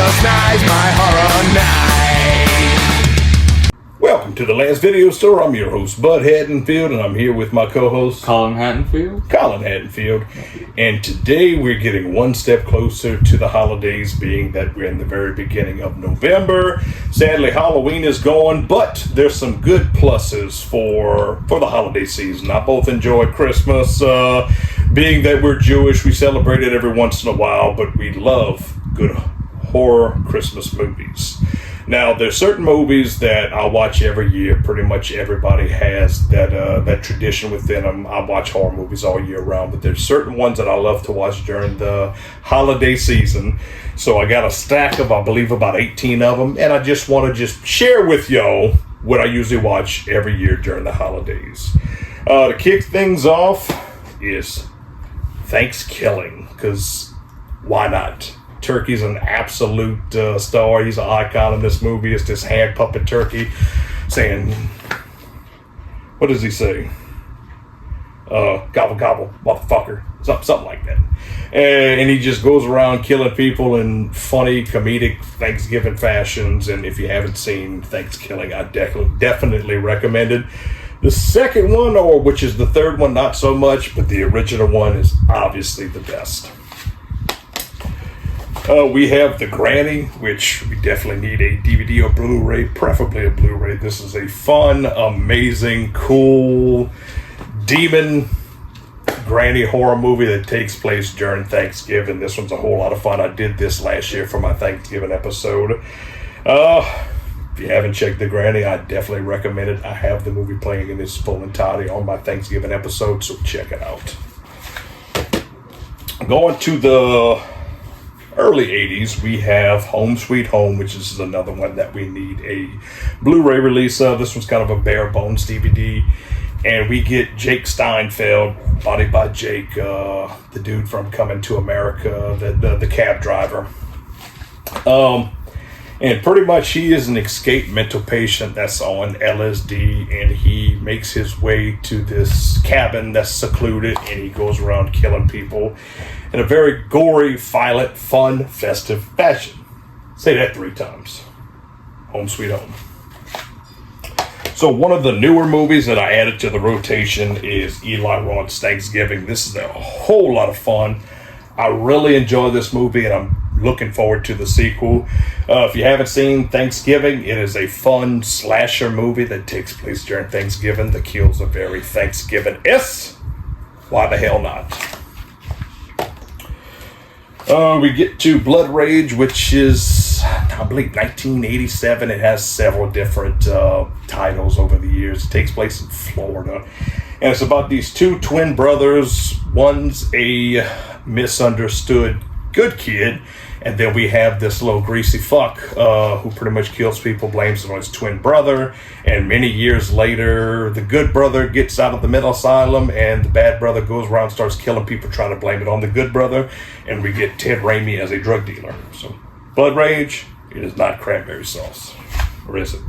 Christmas night's my horror night. Welcome to the Last Video Store. I'm your host, Bud Haddonfield, and I'm here with my co-host, Colin Haddonfield. And today we're getting one step closer to the holidays, being that we're in the very beginning of November. Sadly, Halloween is gone, but there's some good pluses for the holiday season. I both enjoy Christmas. Being that we're Jewish, we celebrate it every once in a while, but we love good horror Christmas movies. Now, there's certain movies that I watch every year. Pretty much everybody has that tradition within them. I watch horror movies all year round, but there's certain ones that I love to watch during the holiday season. So I got a stack of, I believe, about 18 of them, and I just want to share with y'all what I usually watch every year during the holidays. To kick things off is Thanksgiving, because why not? Turkey's an absolute star. He's an icon in this movie. It's this hand puppet turkey saying, what does he say? Gobble, gobble, motherfucker. Something like that. And he just goes around killing people in funny, comedic Thanksgiving fashions. And if you haven't seen Thanksgiving, I definitely recommend it. The second one, or which is the third one, not so much, but the original one is obviously the best. We have The Granny, which we definitely need a DVD or Blu-ray, preferably a Blu-ray. This is a fun, amazing, cool, demon granny horror movie that takes place during Thanksgiving. This one's a whole lot of fun. I did this last year for my Thanksgiving episode. If you haven't checked The Granny, I definitely recommend it. I have the movie playing in its full entirety on my Thanksgiving episode, so check it out. Going to the early 80s, we have Home Sweet Home, which is another one that we need a Blu-ray release of. This one's kind of a bare bones DVD. And we get Jake Steinfeld, bodied by Jake, the dude from Coming to America, the cab driver. And pretty much he is an escaped mental patient that's on LSD, and he makes his way to this cabin that's secluded, and he goes around killing people in a very gory, violent, fun, festive fashion. Say that 3 times. Home Sweet Home. So one of the newer movies that I added to the rotation is Eli Roth's Thanksgiving. This is a whole lot of fun. I really enjoy this movie, and I'm looking forward to the sequel. If you haven't seen Thanksgiving, it is a fun slasher movie that takes place during Thanksgiving. The kills are very Thanksgiving-esque. Why the hell not? We get to Blood Rage, which is, I believe, 1987. It has several different titles over the years. It takes place in Florida. And it's about these 2 twin brothers. One's a misunderstood good kid, and then we have this little greasy fuck who pretty much kills people, blames it on his twin brother, and many years later the good brother gets out of the mental asylum, and the bad brother goes around and starts killing people, trying to blame it on the good brother, and we get Ted Raimi as a drug dealer. So Blood Rage, it is not cranberry sauce, or is it?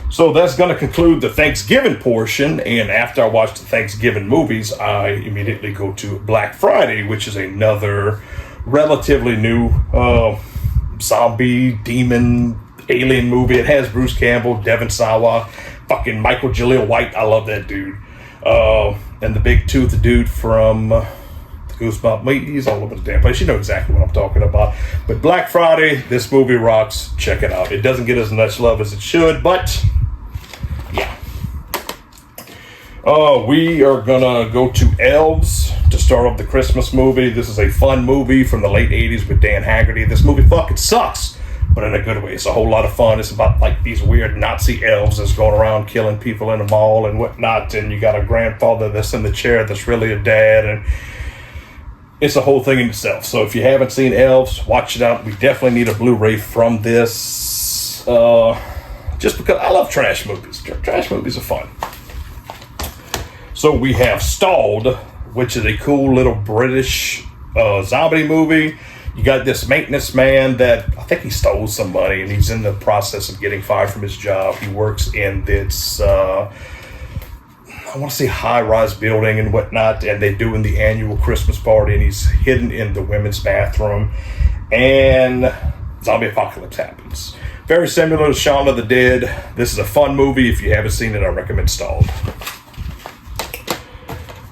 So that's going to conclude the Thanksgiving portion, and after I watch the Thanksgiving movies, I immediately go to Black Friday, which is another relatively new zombie, demon, alien movie. It has Bruce Campbell, Devon Sawa, fucking Michael Jaleel White. I love that dude. And the big tooth dude from the Goosebumps movies, all over the damn place. You know exactly what I'm talking about. But Black Friday, this movie rocks. Check it out. It doesn't get as much love as it should, but yeah. We are gonna go to Elves to start off the Christmas movie. This is a fun movie from the late 80s with Dan Haggerty. This movie fucking sucks, but in a good way. It's a whole lot of fun. It's about like these weird Nazi elves that's going around killing people in the mall and whatnot, and you got a grandfather that's in the chair that's really a dad, and it's a whole thing in itself. So if you haven't seen Elves, watch it out. We definitely need a Blu-ray from this, just because I love trash movies. Trash movies are fun. So we have Stalled, which is a cool little British zombie movie. You got this maintenance man that I think he stole some money, and he's in the process of getting fired from his job. He works in this, I want to say high-rise building and whatnot, and they're doing the annual Christmas party, and he's hidden in the women's bathroom. And zombie apocalypse happens. Very similar to Shaun of the Dead. This is a fun movie. If you haven't seen it, I recommend Stalled.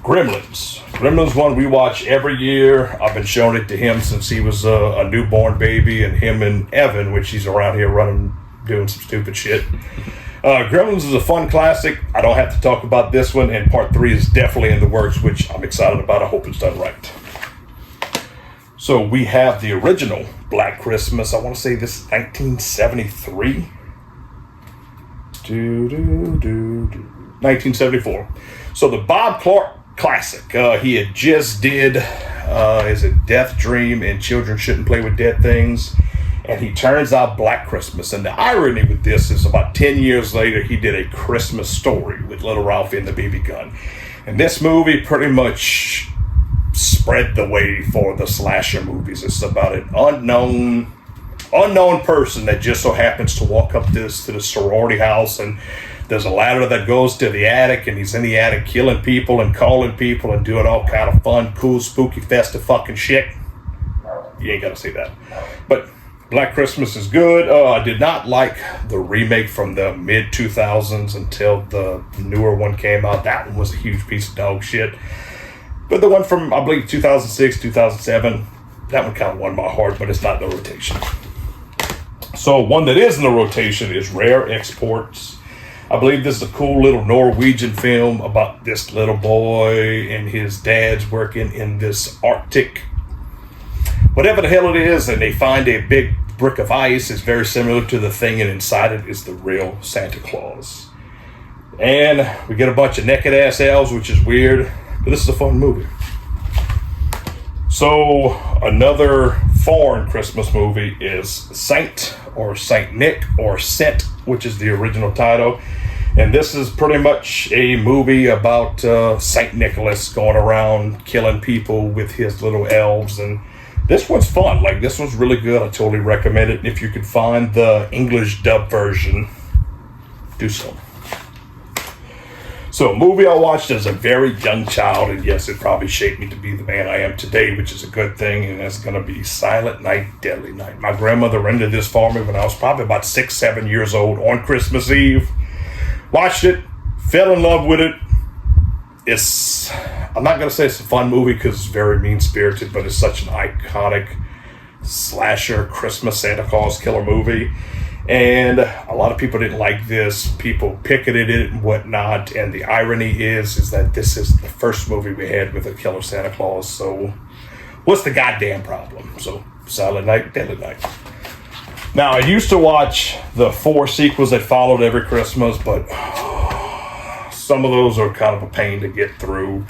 Gremlins. Gremlins one we watch every year. I've been showing it to him since he was a newborn baby, and him and Evan, which he's around here running, doing some stupid shit. Gremlins is a fun classic. I don't have to talk about this one, and part 3 is definitely in the works, which I'm excited about. I hope it's done right. So we have the original Black Christmas. I want to say this is 1973. 1974. So the Bob Clark classic. He had just did is it Death Dream and Children Shouldn't Play with Dead Things, and he turns out Black Christmas. And the irony with this is about 10 years later he did A Christmas Story with Little Ralphie and the BB Gun, and this movie pretty much spread the way for the slasher movies. It's about an unknown person that just so happens to walk up to the sorority house, and there's a ladder that goes to the attic, and he's in the attic killing people and calling people and doing all kind of fun, cool, spooky, festive fucking shit. You ain't gotta see that. But Black Christmas is good. I did not like the remake from the mid-2000s until the newer one came out. That one was a huge piece of dog shit. But the one from, I believe, 2006, 2007, that one kind of won my heart, but it's not in the rotation. So one that is in the rotation is Rare Exports. I believe this is a cool little Norwegian film about this little boy and his dad's working in this Arctic, whatever the hell it is, and they find a big brick of ice. It's very similar to the thing, and inside it is the real Santa Claus. And we get a bunch of naked ass elves, which is weird, but this is a fun movie. So another foreign Christmas movie is Saint or Saint Nick or Sent, which is the original title. And this is pretty much a movie about Saint Nicholas going around killing people with his little elves. And this one's fun. Like, this one's really good. I totally recommend it. If you could find the English dub version, do so. So a movie I watched as a very young child, and yes, it probably shaped me to be the man I am today, which is a good thing, and that's going to be Silent Night, Deadly Night. My grandmother rented this for me when I was probably about 6, 7 years old on Christmas Eve. Watched it, fell in love with it. I'm not going to say it's a fun movie because it's very mean-spirited, but it's such an iconic slasher Christmas Santa Claus killer movie. And a lot of people didn't like this. People picketed it and whatnot. And the irony is that this is the first movie we had with a killer Santa Claus. So what's the goddamn problem? So Silent Night, Deadly Night. Now, I used to watch the 4 sequels that followed every Christmas, but some of those are kind of a pain to get through.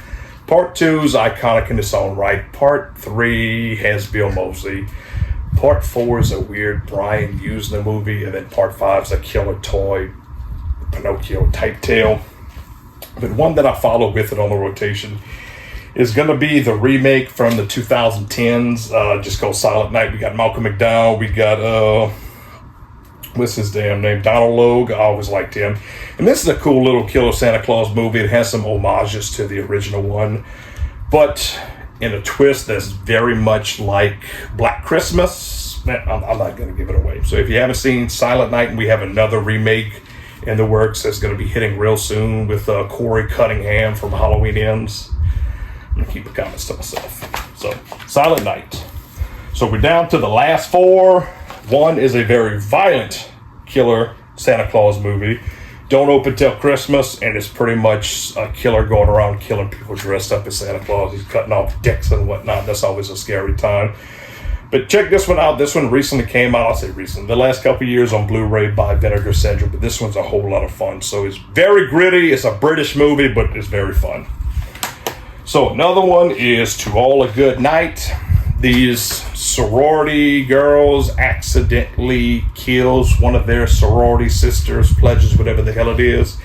Part 2 is iconic in its own right. Part 3 has Bill Moseley. Part 4 is a weird Brian Usna movie, and then Part 5 is a killer toy, Pinocchio type tale. But one that I follow with it on the rotation is going to be the remake from the 2010s, just called Silent Night. We got Malcolm McDowell, we got, what's his damn name, Donald Logue. I always liked him. And this is a cool little killer Santa Claus movie. It has some homages to the original one, but in a twist that's very much like Black Christmas. I'm not going to give it away. So if you haven't seen Silent Night, and we have another remake in the works that's going to be hitting real soon with Corey Cunningham from Halloween Ends. I'm going to keep the comments to myself. So, Silent Night. So we're down to the last 4. One is a very violent killer Santa Claus movie. Don't open till Christmas, and it's pretty much a killer going around killing people dressed up as Santa Claus. He's cutting off dicks and whatnot. That's always a scary time. But check this one out. This one recently came out. I'll say recent. The last couple of years on Blu-ray by Vinegar Syndrome. But this one's a whole lot of fun. So it's very gritty. It's a British movie, but it's very fun. So another one is To All a Good Night. These sorority girls accidentally kills one of their sorority sisters, pledges, whatever the hell it is.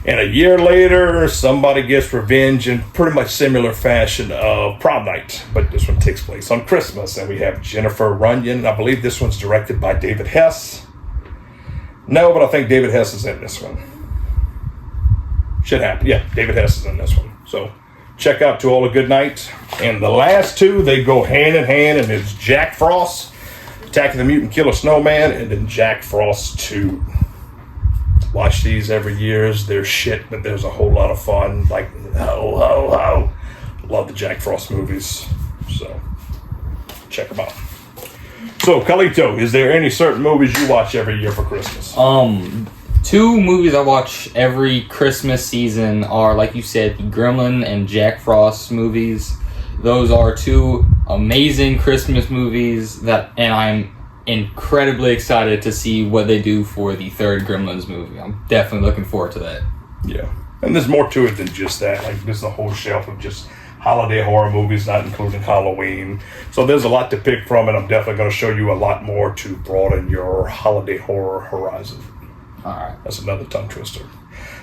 And a year later, somebody gets revenge in pretty much similar fashion of Prom Night. But this one takes place on Christmas. And we have Jennifer Runyon. I believe this one's directed by David Hess. No, but I think David Hess is in this one. Should happen. Yeah, David Hess is in this one. So check out To All a Good Night. And the last 2, they go hand in hand, and it's Jack Frost Attack of the Mutant Killer Snowman, and then Jack Frost 2. Watch these every year. They're shit, but there's a whole lot of fun. Like, ho, ho, ho. Love the Jack Frost movies. So, check them out. So, Carlito, is there any certain movies you watch every year for Christmas? Two movies I watch every Christmas season are, like you said, the Gremlin and Jack Frost movies. Those are two amazing Christmas movies and I'm incredibly excited to see what they do for the third Gremlins movie. I'm definitely looking forward to that. Yeah. And there's more to it than just that. Like, there's a whole shelf of just holiday horror movies, not including Halloween. So there's a lot to pick from, and I'm definitely going to show you a lot more to broaden your holiday horror horizon. All right. That's another tongue twister.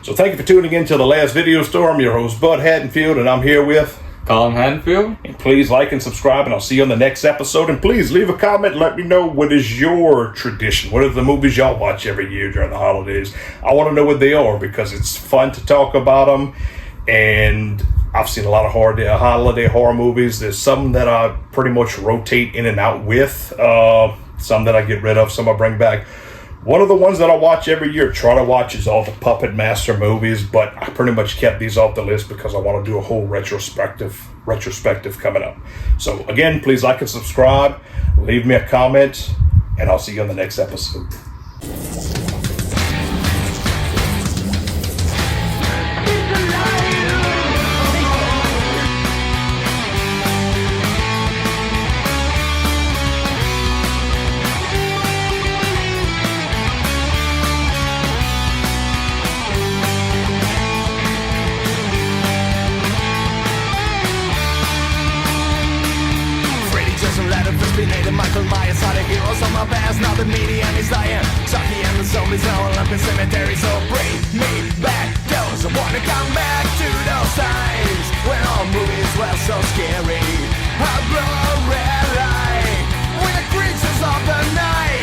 So thank you for tuning in to the last video store. I'm your host, Bud Haddonfield, and I'm here with Colin Haddonfield. And please like and subscribe, and I'll see you on the next episode. And please leave a comment and let me know, what is your tradition? What are the movies y'all watch every year during the holidays? I want to know what they are, because it's fun to talk about them. And I've seen a lot of holiday horror movies. There's some that I pretty much rotate in and out with. Some that I get rid of, some I bring back. One of the ones that I watch every year, try to watch, is all the Puppet Master movies, but I pretty much kept these off the list because I want to do a whole retrospective coming up. So again, please like and subscribe, leave me a comment, and I'll see you on the next episode. Michael Myers are the heroes of my past. Now the medium is dying. Chucky and the zombies are all up in cemetery. So bring me back those. I wanna come back to those times when all movies were so scary. A blow red light with the creatures of the night.